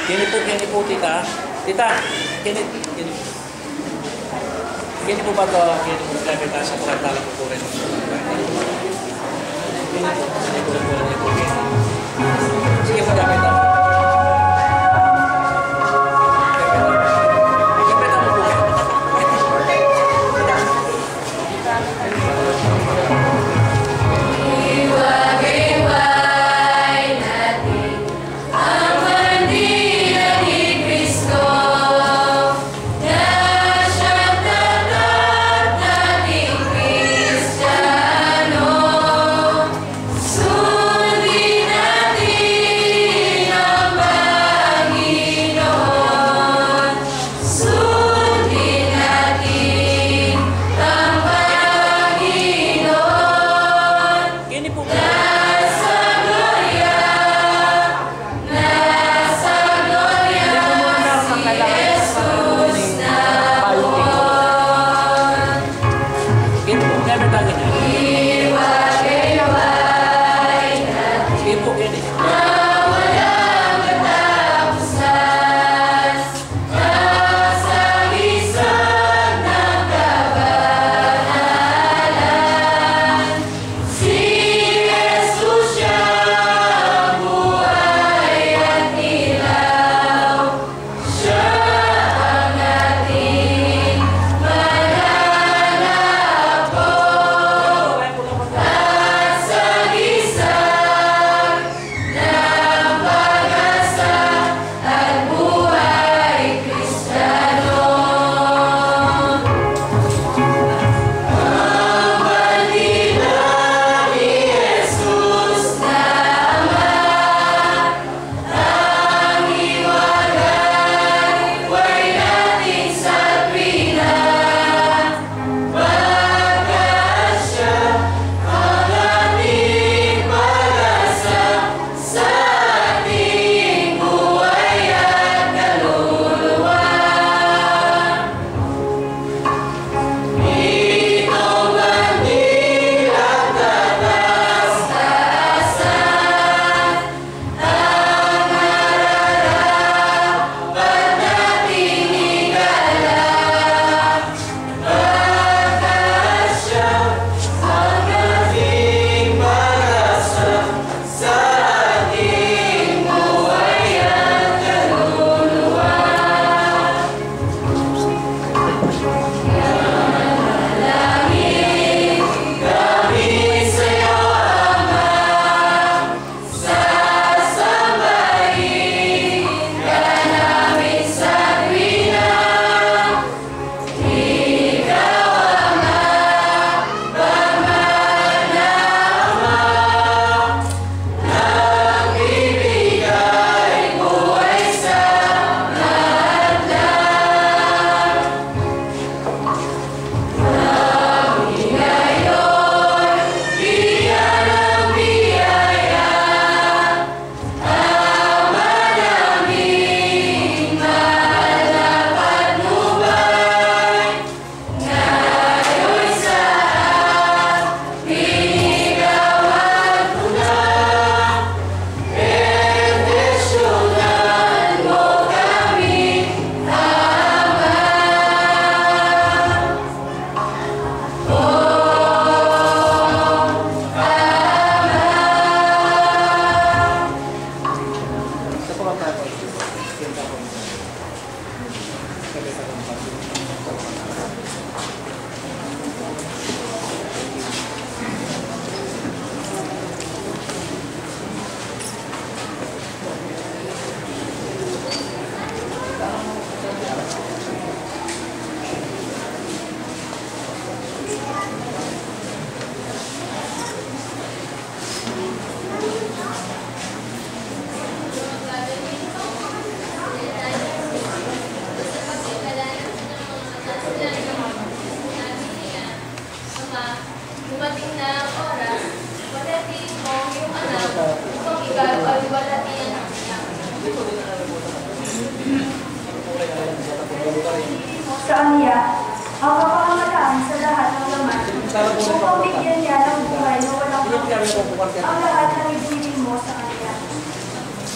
Kini po, tita. Tita, kini po ba ito? Kini po gamit sa pagkatala po rin. Sige po gamit ito. Sa aniya, ang kapakamataan sa lahat ng laman, upang bigyan niya ng buhay na walang hanggan ang lahat ng ibinigay mo sa kanya.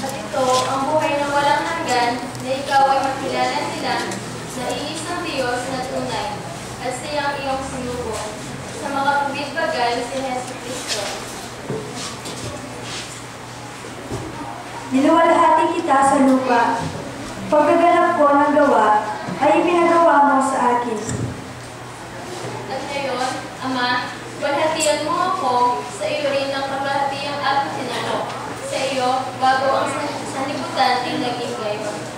At ito, ang buhay na walang hanggan, ikaw ay makilala nila na iisang Diyos na tunay at siyang iyong sinubong sa mga pagbibagay si Hesus Kristo. Niluwalhati kita sa lupa. Pagkaganap ko ng gawa ay ipinagawa mo sa akin. At ngayon, Ama, walhatian mo ako sa iyo rin ng kalwalhatiang aking tinalo. Sa iyo, bago ang sanlibutan ay naging gayon.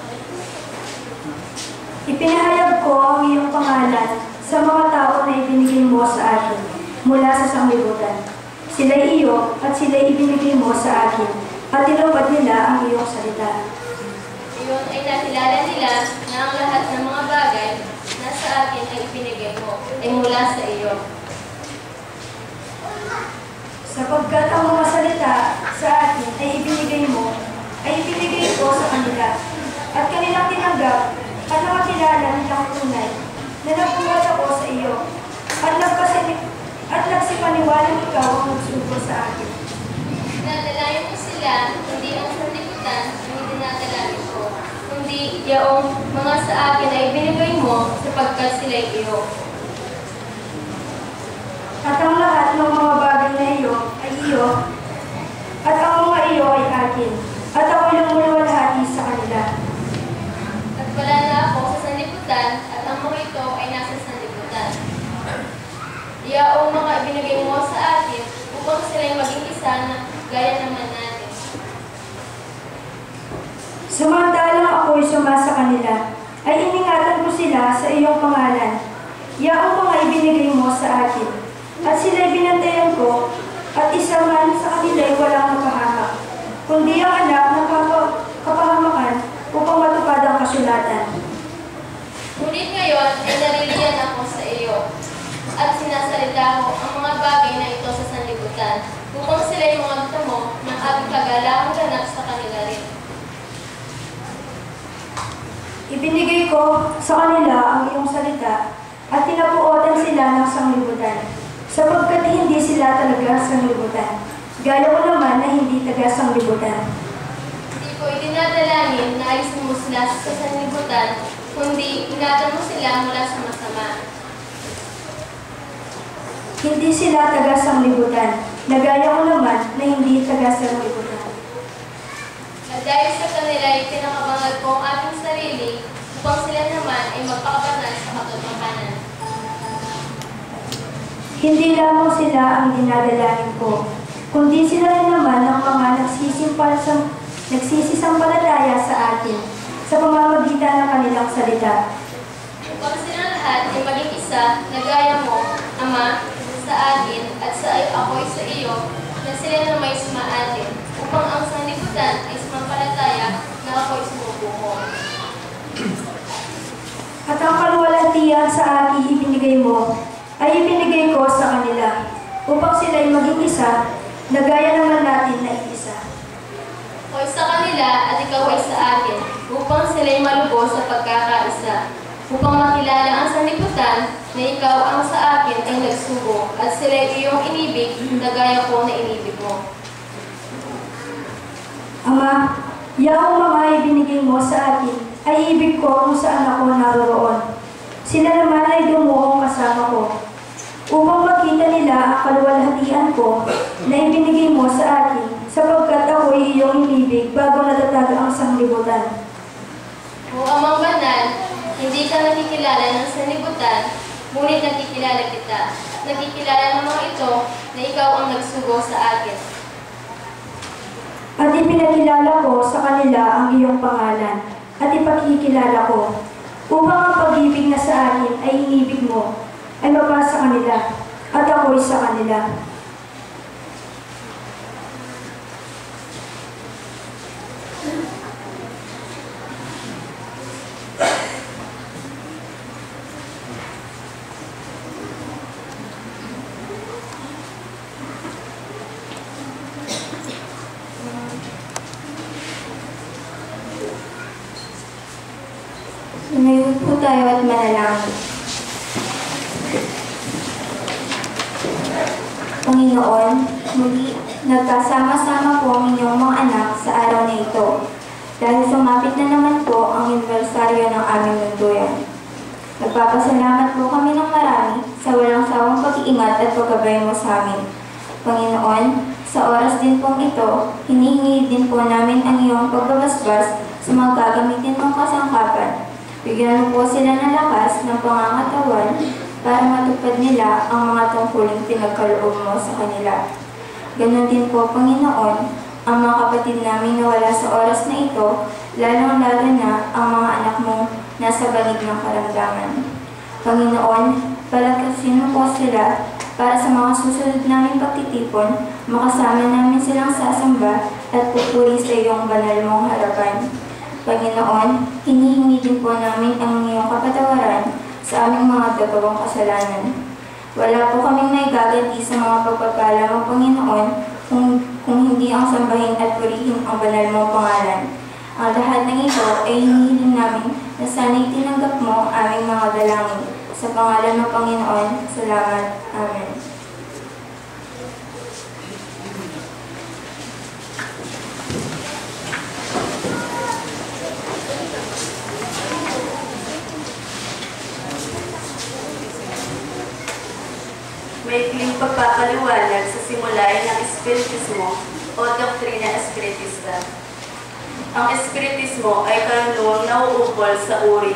Ipinahayag ko ang iyong pangalan sa mga tao na ibinigay mo sa akin mula sa sanglibutan. Sila'y iyo at sila'y ibinigay mo sa akin at tinupad nila ang iyong salita. Iyon ay nakilala nila na ang lahat ng mga bagay na sa akin ay ibinigay mo ay mula sa iyo. Sapagkat ang mga salita sa akin ay ibinigay mo, ay ibinigay ko sa kanila at kanilang tinanggap at nakakilala nilang tunay na nagbuhat ako sa iyo at nagsipaniwalang ikaw ang nagsugo sa akin. Dinadalayan mo sila, hindi ang sanlibutan ang dinadalayan ko, kundi yaong mga sa akin ay binigay mo sapagkat sila'y iyo. At ang lahat ng mga bagay na iyo ay iyo, at ang mga iyo ay akin, at ako'y lumuluwalhati sa kanila. At wala na ako sa sanlibutan at ang mga ito ay nasa sanlibutan. Yaong mga ibinigay mo sa akin upang sila'y maging isa na gaya naman natin. Samantalang ako'y sumasa kanila, ay iningatan ko sila sa iyong pangalan. Yaong mga ibinigay mo sa akin, at sila'y binantayan ko, at isa man sa kanila'y walang napahamak, kundi ang anak ng kapahamakan upang matupad ang kasulatan. Ngunit ngayon ay nariliyan ako sa iyo, at sinasalita ko ang mga bagay na ito sa sanlibutan, upang sila'y mga mo ng aking kagalaang ganap sa kanila rin. Ibinigay ko sa kanila ang iyong salita, at tinapuotan sila ng sanglibutan, sapagkat hindi sila talaga sanglibutan. Gaya ko naman na hindi taga sanglibutan. Hindi ko idinadalangin na alisin mo sila sa sanlibutan, kundi ingatan mo sila mula sa masama. Hindi sila taga sanglibutan, na gaya ko naman na hindi taga sanglibutan. At dahil sa kanila ay pinakabangag ko ang aking sarili, upang sila naman ay magpakabanal sa katotohanan. Hindi lamang sila ang dinadalangin ko, kundi sila rin naman ang mga nagsisisampalataya sa akin sa pamamagitan ng kanilang salita. Upang silang lahat ay maging isa na gaya mo, Ama, sa akin at sa ako'y sa iyo, na sila na may sumaatin, upang ang sanlibutan ay sumampalataya na ako'y sumubo mo. At ang kaluwalhatian sa akin ibinigay mo, ay ibinigay ko sa kanila, upang sila'y maging isa, na gaya naman natin na isa. Ako'y sa kanila at ikaw ay sa akin, upang sila'y malubos sa pagkakaisa, upang makilala ang sanlibutan na ikaw ang sa akin ay nagsugo, at sila'y iyong inibig na gaya ko na inibig mo. Ama, yaong mga ibinigay mo sa akin, ay ibig ko kung saan ako naroroon. Sila naman ay dumuong kasama ko, upang makita nila ang kaluwalhatian ko na ibinigay mo sa akin, sapagkat ako'y iyong inibig bago natatag ang sanglibutan. O Amang Banal, hindi ka nakikilala ng sanlibutan, ngunit nakikilala kita. Nakikilala ng mga ito na ikaw ang nagsugo sa akin. At ipinakilala ko sa kanila ang iyong pangalan, at ipakikilala ko, upang ang pag-ibig na sa akin ay inibig mo, ay mapasa kanila, at ako'y sa kanila. Ngayon po tayo at manalangin. Panginoon, muli nagkasama-sama po ang inyong mga anak sa araw na ito. Dahil sumapit na naman po ang anibersaryo ng aming lunduyan. Nagpapasalamat po kami ng marami sa walang sawang pag-iingat at paggabay mo sa amin. Panginoon, sa oras din pong ito, hinihingi din po namin ang iyong pagbabasbas sa mga gagamitin mong kasangkapan. Bigyan mo po sila ng lakas ng pangangatawan para matupad nila ang mga tungkuling pinagkaloob mo sa kanila. Ganon din po, Panginoon, ang mga kapatid namin na wala sa oras na ito, lalong-lalo na ang mga anak mong nasa bangig ng karamdaman. Panginoon, palakasin mo po sila para sa mga susunod naming pagtitipon, makasama namin silang sasamba at pupuri sa iyong banal mong harapan. Panginoon, hinihingi din po namin ang iyong kapatawaran sa aming mga nagawang kasalanan. Wala po kaming naigaganti sa mga pagpapala mo, Panginoon, kung hindi ang sambahin at purihin ang banal mong pangalan. Ang lahat ng ito ay hinihiling namin na sana'y tinanggap mo ang aming mga dalangin. Sa pangalan ng Panginoon, salamat. Amen. Maikling pagpapaliwanag sa simulain ng Espiritismo o Doktrina Espiritista. Ang Espiritismo ay karaniwang nauukol sa uri,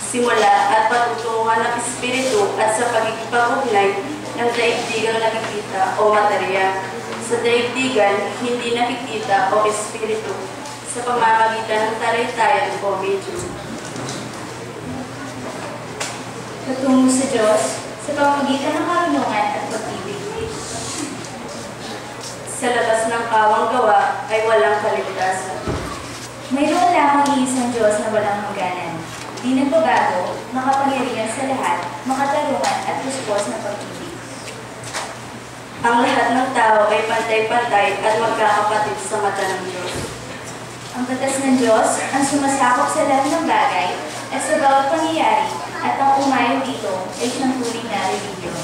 simula at patutunguhan ng Espiritu at sa pagkikipag-ugnay ng daigdigang nakikita o materya sa daigdigan hindi nakikita o Espiritu sa pamamagitan ng talaytayan o medium. Tutungo sa Diyos sa pamamagitan ng karunungan at pag-ibig. Sa labas ng kawang gawa ay walang kaligtasan. Mayroon lamang iisang Diyos na walang hangganan. Di nagbabago, makapangyarihan sa lahat, makatarungan at puspos na pag-ibig. Ang lahat ng tao ay pantay-pantay at magkakapatid sa mata ng Diyos. Ang batas ng Diyos ang sumasakop sa lahat ng bagay at sa bawat pangyayari at ang umayon dito ay siyang turing na religiyon.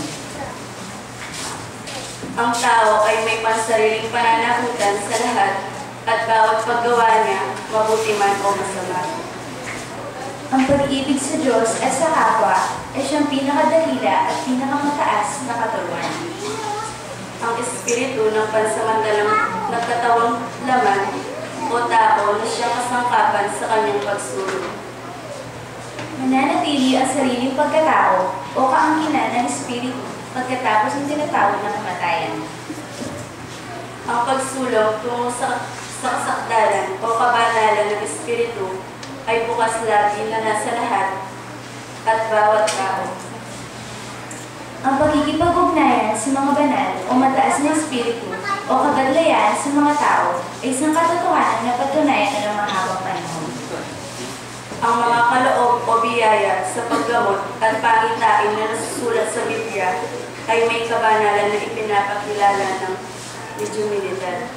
Ang tao ay may pansariling pananagutan sa lahat at bawat paggawa niya, mabuti man o masama. Ang pag-ibig sa Diyos at sa kapwa ay siyang pinakadakila at pinakamataas na katuruan. Ang espiritu ng pansamantalang nagkatawang laman o tao na siyang kasangkapan sa kanyang pagsulong. Mananatili ang sariling pagkatao o kaangkinan ng espiritu pagkatapos ng tinatawag na kamatayan. Ang pagsulong tungo sa kasakdalan o kabanalan ng espiritu ay bukas lagi na nasa lahat at bawat tao. Ang pagkikipag-ugnayan sa mga banal o mataas na espiritu o kabadlayan sa mga tao ay isang katotohanan na patunayan na ng mahabang panahon. Ang mga kaloob o biyaya sa paggamot at pangitain na nasusulat sa Biblia ay may kabanalan na ipinapakilala ng medyo militar.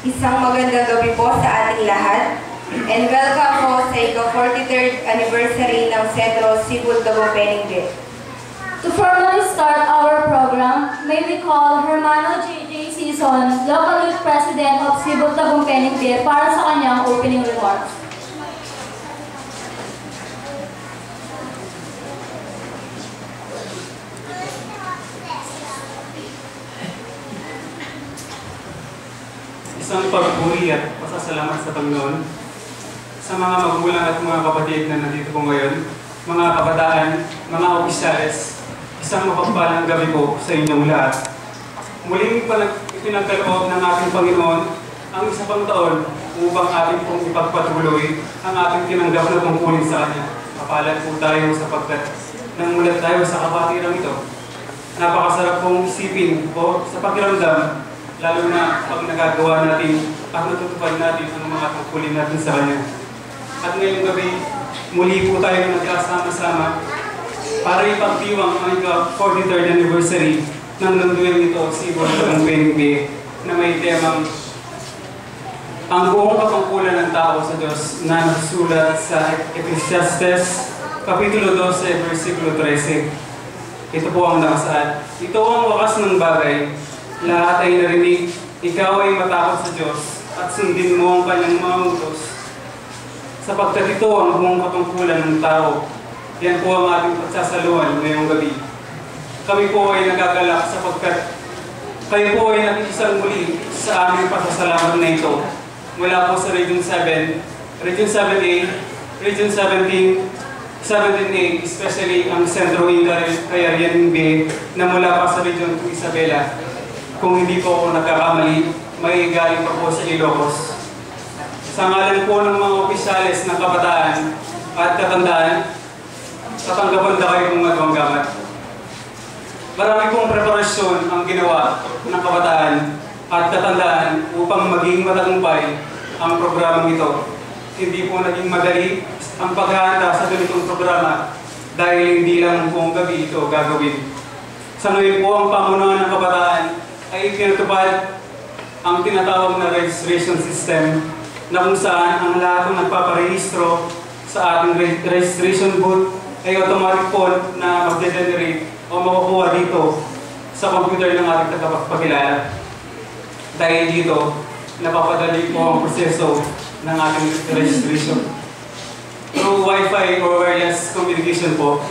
Isang magandang gabi po sa ating lahat and welcome po sa ika-43rd anniversary ng Sentro Sibol Davao Beningbe. To formally start our program, may we call Hermano J.J. Sison, Local Youth President of Sibol Davao Beningbe para sa kanyang opening remarks. Isang pagpuri at pasasalamat sa Panginoon sa mga magulang at mga kapatid na nandito po ngayon, mga kabataan, mga opisyales, isang mapagpalang gabi po sa inyong lahat. Muling ipinagkaloob ng ating Panginoon ang isa pang taon upang ating pong ipagpatuloy ang ating tinanggap na tungkulin sa Kanya. Kapalad po tayo sapagkat nangulat tayo sa kabatirang ito. Napakasarap pong isipin po sa pakiramdam, lalo na pag nagagawa natin at natutupad natin ang mga tungkulin natin sa Kanya. At ngayong gabi, muli po tayo nagkasama-sama para ipagdiwang ang ika-43rd anniversary ng lunduyang ito, Sibol Davao Beningbe, na may temang ang buong katungkulan ng tao sa Diyos na nasusulat sa Ecclesiastes, Kapitulo 12, versikulo 13. Ito po ang nakasaad. Ito ang wakas ng bagay lahat ay narinig, ikaw ay matakot sa Diyos at sundin mo ang kanyang mga utos. Sapagkat ito ang buong katungkulan ng tao. Yan po ang ating pagsasaluhan ngayong gabi. Kami po ay nagagalak sapagkat kayo po ay nakikisang muli sa aming pasasalamat na ito. Mula po sa Region 7, Region 7A, Region 17, 17A, especially ang Centro Cayarian Bay na mula pa sa Region 2 Isabela. Kung hindi po ako nagkakamali, may galing pa po sa Ilocos. Sa ngalan po ng mga opisyales ng kabataan at katandaan, tatanggapan na kayo kung matawanggamat. Marami pong preparasyon ang ginawa ng kabataan at katandaan upang maging matagumpay ang programang ito. Hindi po naging madali ang paghahanda sa ganitong programa dahil hindi lang buong gabi ito gagawin. Sa ngayon po ang pamunuan ng kabataan ay pinatupad ang tinatawag na registration system na kung saan ang lahat ng nagpaparehistro sa ating registration booth ay automatic po na mag-generate o makukuha dito sa computer ng ating tagapagpakilala. Dahil dito, napapadali po ang proseso ng ating registration. Through Wi-Fi or wireless communication po,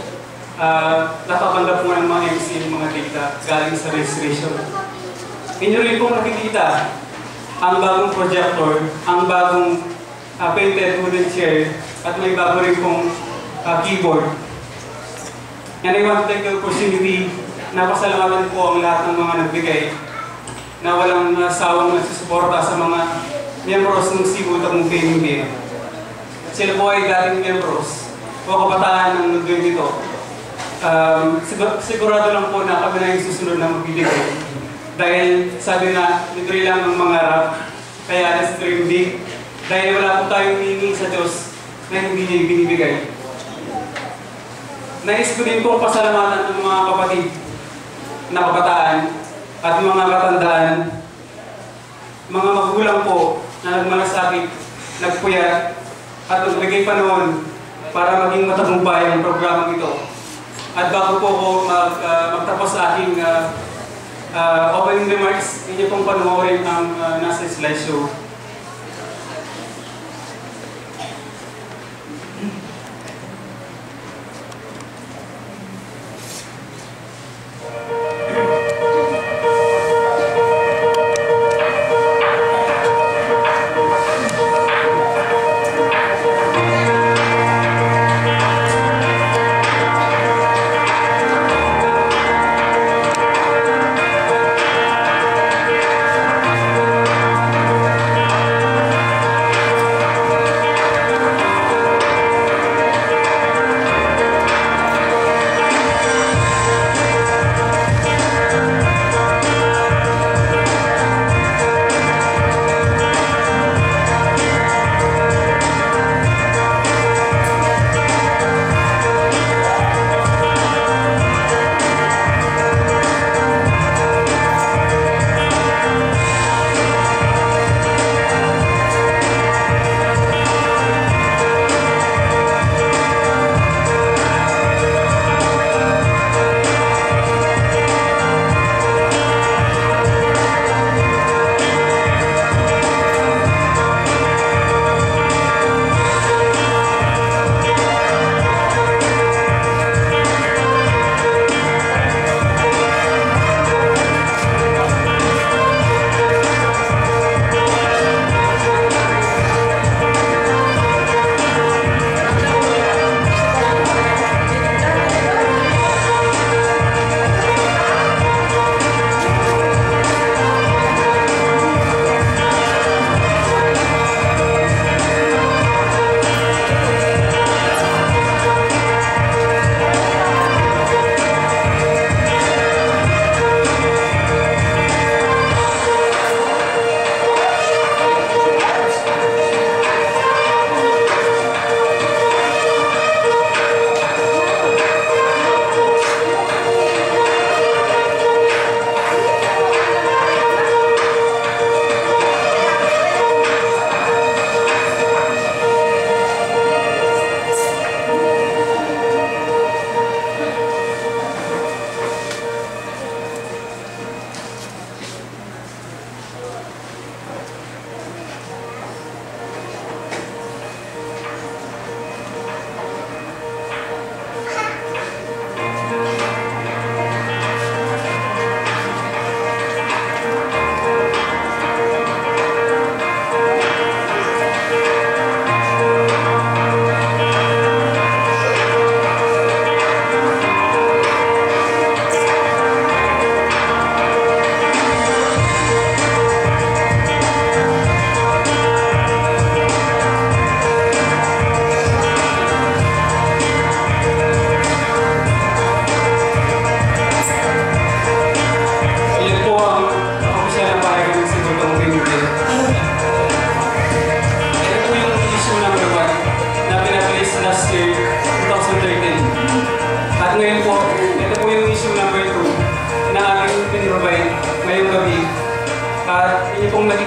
natatanggap mo ng mga MC mga data galing sa registration. Inyo rin pong nakikita ang bagong projector, ang bagong painted wooden chair, at may bago rin pong keyboard. And I want to take the opportunity na pasalamatan po ang lahat ng mga nagbigay na walang sawang nagsusuporta sa mga miyembros ng Cebu Tagumpay Bay. Sila po ay dating miyembros o kabataan ng nagdoon dito. Sigurado lang po na kami na yung susunod na magbibigay. Dahil sabi na, libre lang ang mangarap, kaya na-stream big. Dahil wala po tayong hihingi sa Diyos na hindi niya binibigay. Nais ko din pong pasalamatan ng mga kapatid na kabataan at mga katandaan, mga magulang po na nagmalasakit, nagpuyat, at nagbigay panahon para maging matagumpay ang programang ito. At bago po ako magtapos sa aking opening remarks, inyo pong panoorin ang nasa slideshow.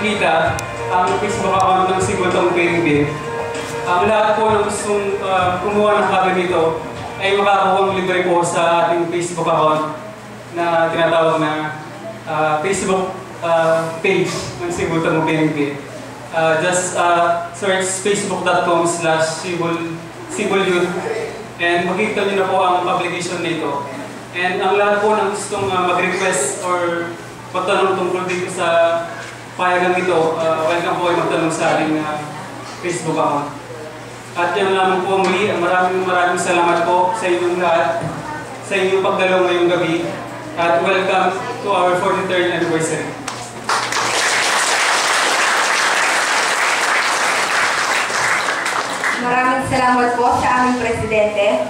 makikita ang Facebook account ng Cebu Campaign Bill. Ang lahat po ng gustong kumuha ng copy nito ay makakuha libre po sa ating Facebook account na tinatawag na Facebook page ng Cebu Campaign Bill. Just search facebook.com/CebulYouth and makikita nyo na po ang publication nito. And ang lahat po ng gustong mag-request or magtanong tungkol dito sa payagang ito, welcome po ay magtanong sa ating Facebook account. At yan naman po muli, maraming salamat po sa inyong lahat, sa inyong pagdalaw ngayong gabi. At welcome to our 43rd anniversary. Maraming salamat po sa aming Presidente.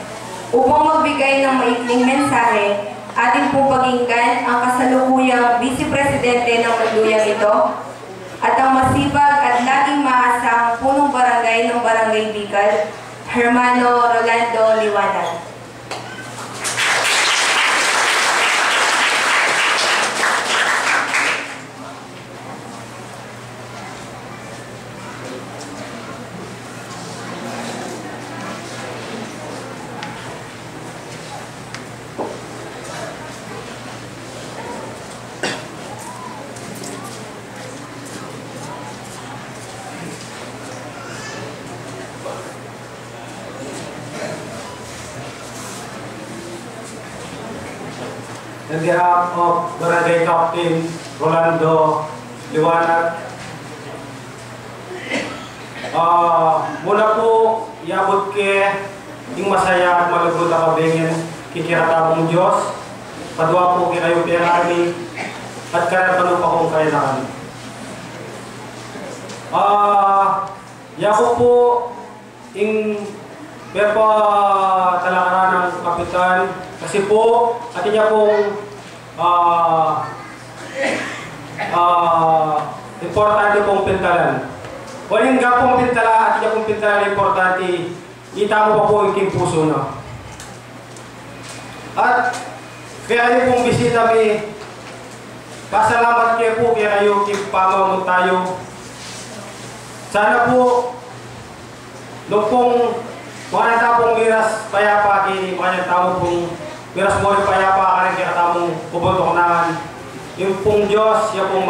Upang magbigay ng maikling mensahe, ating pong pakinggan ang kasalukuyang Vice Presidente ng Manduyang ito at ang masipag at laging maasang punong barangay ng Barangay Bicol, Hermano Rolando Liwanag. On behalf of Barangay Captain Rolando Liwanag, muna po iabot ke yung masaya at malugod na kabingin kikiratabong Diyos, padwa po kinayo pirami at karapano pa kong kailangan. Yako po yung pepa talakaran ng kapitan kasi po atin niya pong importante pong pintalan. Walang nga pong pintala atin niya pong pintalan importante, itamo pa po yung puso na. At kaya niyo pong bisita mi, pasalamat kayo po kaya kayo pamamon tayo. Sana po nung pong mga natapong miras payapa kini, mga natapong pong miras mo yung payapa ka rin kaya tamong pupuntok naman. Yung pong Diyos, yung pong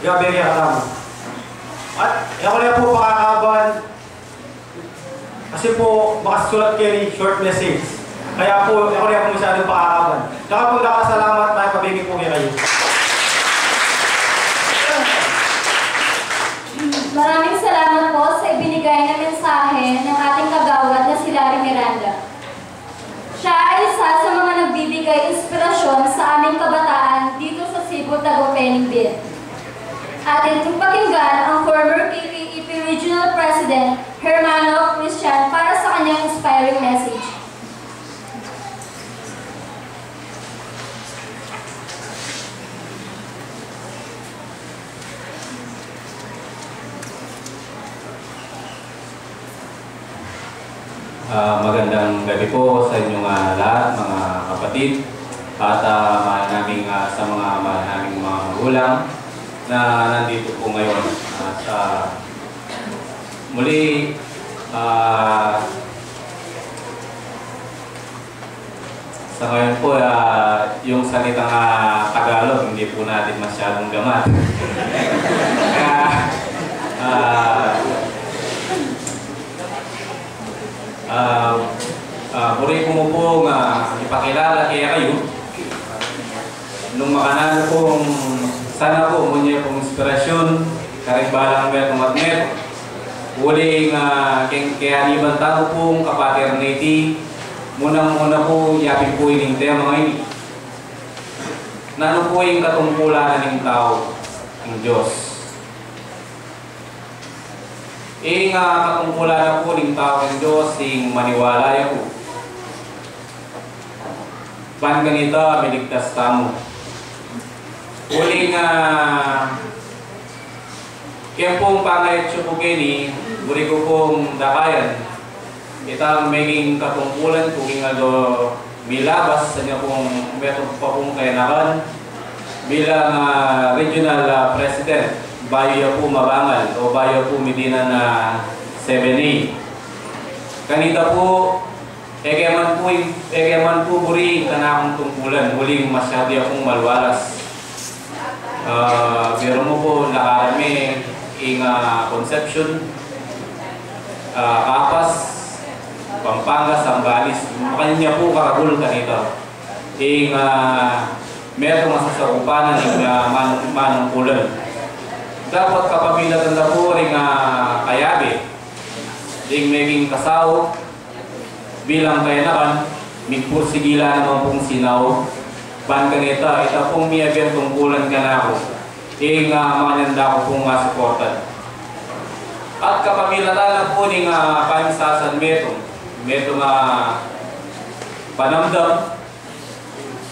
gabi kaya tamong. At ako na po pakakaban kasi po makasulat kayo ni short message. Kaya po ako na po masyadong pakakaban. Saka po nakasalamat tayo pabigin po kayo. Maraming salamat po sa ibinigay na mensahe ng ating kagawad na si Larry Miranda. Siya ay isa sa mga nagbibigay inspirasyon sa aming kabataan dito sa Cebu Tagupening Bill. Atin itong pakinggan ang former KPEP Regional President Hermano Christian para sa kanyang inspiring message. Magandang gabi po sa inyong lahat, mga kapatid, at sa mga naming mga magulang na nandito po ngayon. Muli, sa ngayon po, yung salitang Tagalog, hindi po natin masyadong gamat. Muli ko mo pong ipakilala kaya kayo nung makanan pong sana po munyo pong inspirasyon karigbalang betong atmet uling kaya tao pong kapaternity muna po yapin po yung tema ngayon nano po yung katungkulan ng tao ng Diyos. Katungkulan na po ng tao ng Diyos yung maniwala po. Pan ganito, miligtas tamo. Uling kaya pong pangayat siya po kini, uri ko pong dakayan. Itang maging katungkulan kung milabas sa niya pong metong pa pong kainakan bilang Regional President bayo po mabangal o bayo po Medina na 7A. Kanita po, egeman po buri kanakong tungkulan, huling masyado akong malwalas. Pero mo po nakarami ing Concepcion, Kapas, Pampanga, Sambales, makanya po karagul kanita. Ing meron masasakupanan ing manungkulan. Dapat kapamilatan na po ring kayabi, ing maging kasaw, bilang kainakan, migpursigila naman pong sinaw, ban kanita, ita pong miyabiyang tungkulan ka na ako, ing mananda ko pong supportan. At kapamilatan na po ning pamisasan metong panamdam,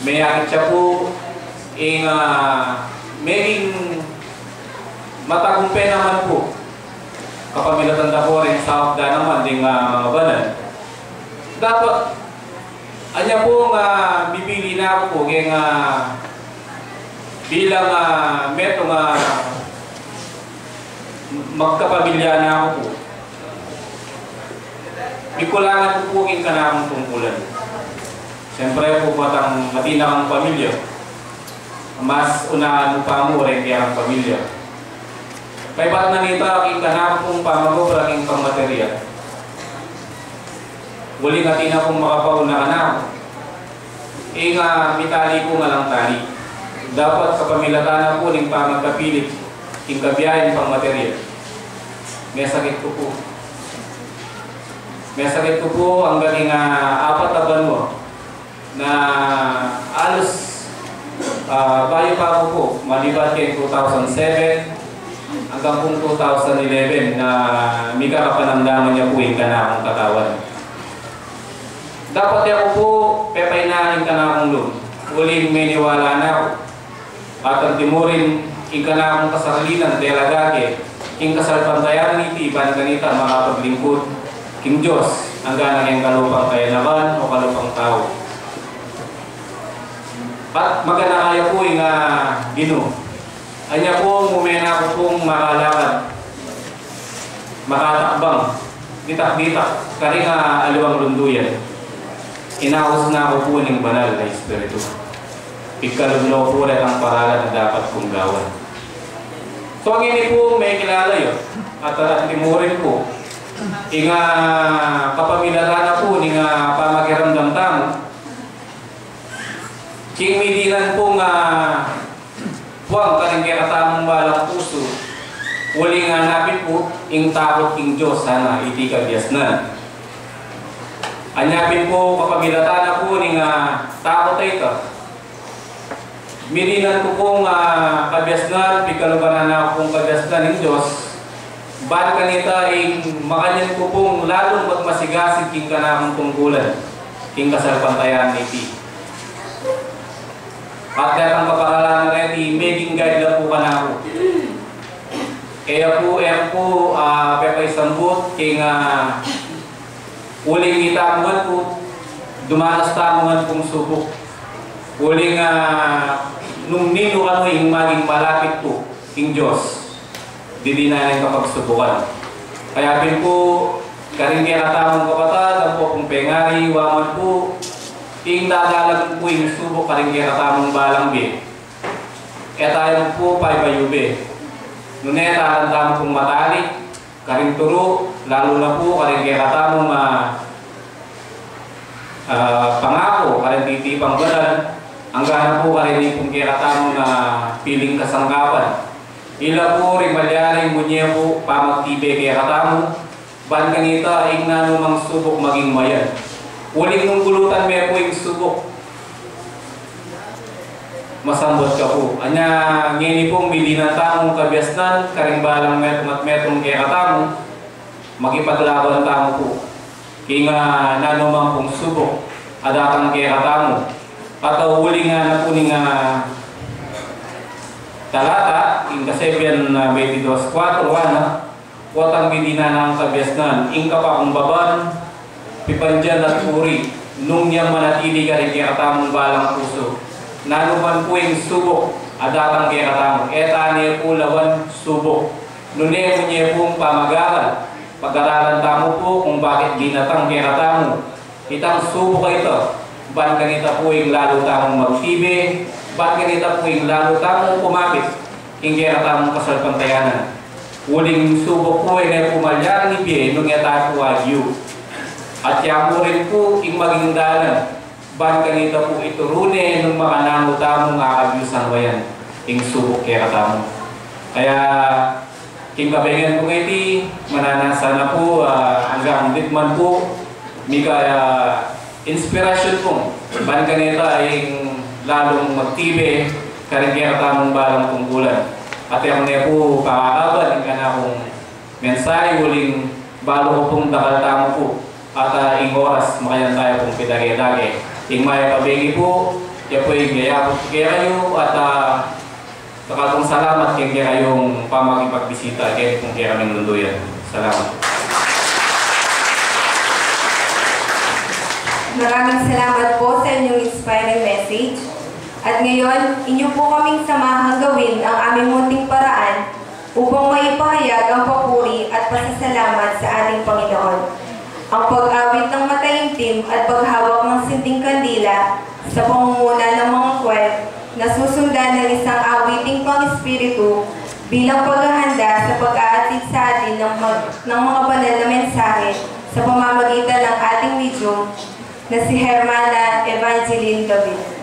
may akit siya po, ing maging matagumpe naman po. Kapamilatan na po rin sa opda naman ding mga banan. Dapat, anya po bibili na ako po kaya bilang metong magkapamilya na ako po. Ikulangan po po kaya kanakong tungkulan. Siyempre po patang matinakang pamilya. Mas unahan mo pa mo rin kaya ang pamilya. May ba't nanita aking kanakong pong pamago para aking pangmaterial. Huling atin akong makapauna ka na ako. Mitali ko nga lang tali. Dapat kapamilatan ako ng pamagkapilit, ing kabiyahin pang material. May sakit ko po. May sakit ko po hanggang 4 na buwan mo na alos bayo pa ako po. Malibat kay 2007 hanggang pong 2011 na may kakapanamdaman niya po yung kanakong katawan. Dapat ako po pepainahin kanakong loob. Huling may niwala na ako. At ang timurin yung kanakong kasaralinan, delagake, yung kasalpantayan ng itiban ganita makapaglingkod king Diyos ang ganang yung kalupang kayanaman o kalupang tao. At magana kaya po yung Ginoo. Anya po mumena ko pong makalakad, makatakbang, ditak-ditak, karing aliwang lunduyan. Inaos na ako po ng banal na Espiritu. Ikalugno po rin ang paralan na dapat kong gawan. So ang ini po may kilala yun, at timurin po, kapamilatan na po ng pamakiramdam tamo, king midinan pong buwang karing katamong balang puso, huling hanapin po, ing takot king Diyos, sana iti kabyasnan. Anyapin po kapamilatan na po ng takot ito. Mininan ko pong kabyasnan, pikalubanan na akong kabyasnan ng Diyos. Ban kanita ing makanyan ko pong lalong magmasigasig king kanakong tungkulan, king kasalpantayan iti. At datang kapakalanan na iti, maging guide lang po ka na ako. Kaya po, pepay sambut, king uling itamungan po, dumanas tamungan pong subok. Uling nung nino ano yung maging malapit po, king Diyos, di na rin kapagsubukan. Kaya pin po, karing kinatamong kapatad, ang po kong pengari, waman po, ing dadalag po yung subok, karing kinatamong balang be. Kaya tayo po, paybayube. Nuneta, ang tamong pong matalik, karing turo, lalo na po, karing kinatamong pangako, karing titipang balan, ang gana po karin kung kiratamong na piling kasangkapan. Ila po rin malyaring bunye po pamagtibe kiratamo. Ban kanita ing nanumang subok maging mayan. Uling nung gulutan may po yung subok. Masambot ka po. Anya ngini pong milinatangong kabyasnan, karing balang metong kiratamo, magipaglaban tamo po. Kinga nanumang pong subok, adatang kiratamo. At huling na po ng talata, ing kasebian na 22.4, watang bidina ng kabyasnan, ing kapakong baban, pipandyan at puri, nung niyang manatili ka rin kaya tamang balang puso. Nanuman po yung subok, adatang kaya katamo. Eta niya po lawan subok. Nune mo niya pong pamagaral. Pag-aralan tamo po kung bakit ginatang kaya katamo. Itang subok ito. Ba't ganito po yung lalo tamong magtibi? Ba't ganito po yung lalo tamong kumapit? Yung kaya katamong kasalpantayanan. Uling subok po ay na pumalyang ibi nung yata po agyo. At yamu rin po yung maging dalan. Ba't ganito po iturune nung makanamo tamong akagyo sa bayan. Yung subok kaya katamo. Kaya king kabengan po ngayon, mananasa na po hanggang ditman po, may inspirasyon po. Ba't ganito ay lalong magtibi, karigyan tamong balang tungkulan. At yung niya po kakakaban, yung kanakong mensahe, huling balo ko pong dakal tamo po. At ing oras, makayan tayo pong pidage-dage. Yung maya kabingi po, yan po yung gayapot kaya kayo at kakatong salamat kaya kayong pamakipagbisita kaya kung kaya kaming lunduyan. Salamat. Maraming salamat po sa inyong inspiring message. At ngayon, inyo po kaming samahang gawin ang aming munting paraan upang maipahayag ang papuri at pasasalamat sa ating Panginoon. Ang pag-awit ng mataimtim at paghawak ng sinting kandila sa pangunguna ng mga kwel na susundan ng isang awiting pang-espiritu bilang paghahanda sa pag-aatid sa atin ng mga banal na mensahe sa pamamagitan ng ating medium na si Hermana Evangeline David.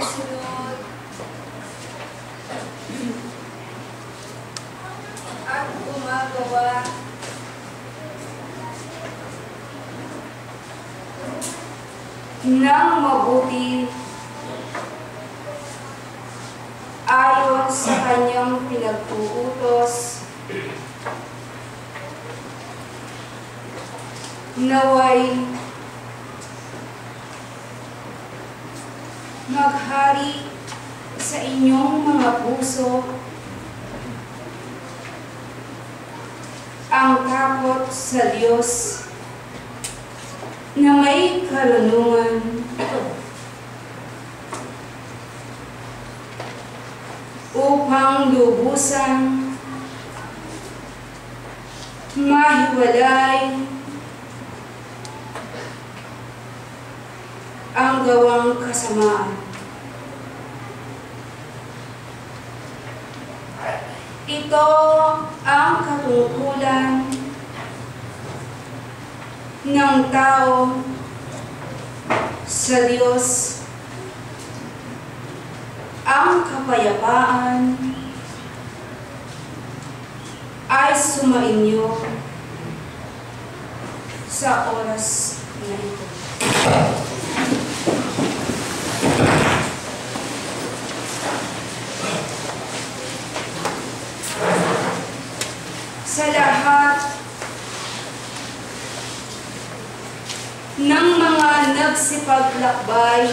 sumusunod at gumagawa ng mabuti ayon sa kanyang pinag-uutos, naway maghari sa inyong mga puso ang takot sa Diyos na may karunungan upang lubusan mahiwalay ang gawang kasamaan. Ito ang katungkulan ng tao sa Diyos. Ang kapayapaan ay sumainyo sa oras na ito. Sa lahat ng mga nagsipaglakbay,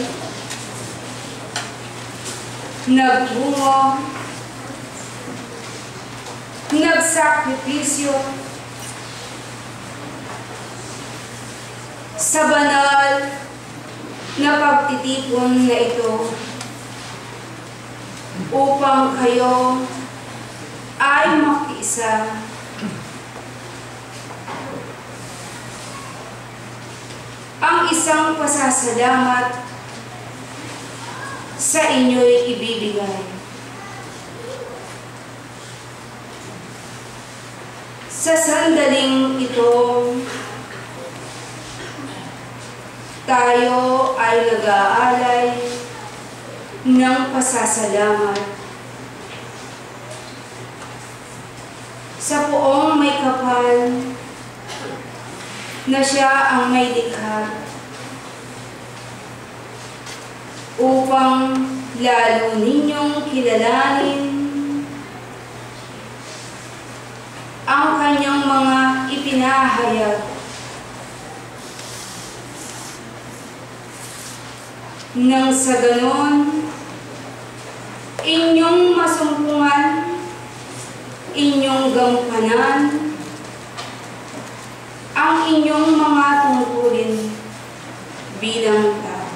nagbungo, nagsakripisyo sa banal na pagtitipon na ito upang kayo ay makiisa ang isang pasasalamat sa inyo'y ibibigay. Sa sandaling ito, tayo ay nag-aalay ng pasasalamat sa Poong may kapal na siya ang may likha upang lalo ninyong kilalanin ang kanyang mga ipinahayag nang sa ganon inyong masumpungan, inyong gampanan ang inyong mga tungkulin bilang tao.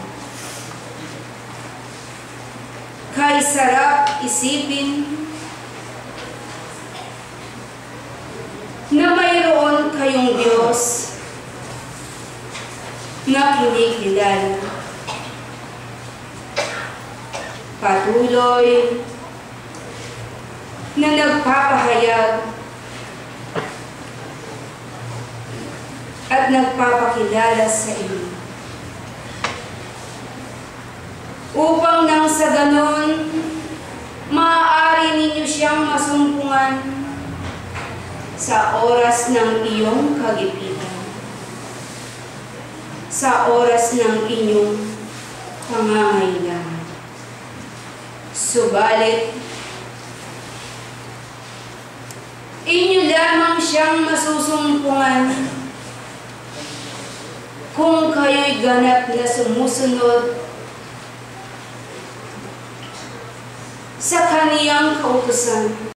Kay sarap isipin na mayroon kayong Diyos na kinikilala. Patuloy na nagpapahayag at nagpapakilala sa inyo. Upang nang sa ganon, maaari ninyo siyang masumpungan sa oras ng iyong kagipitan, sa oras ng inyong pangangailangan. Subalit, inyo lamang siyang masusumpungan kung kayo'y ganap na sumusunod sa kaniyang kautusan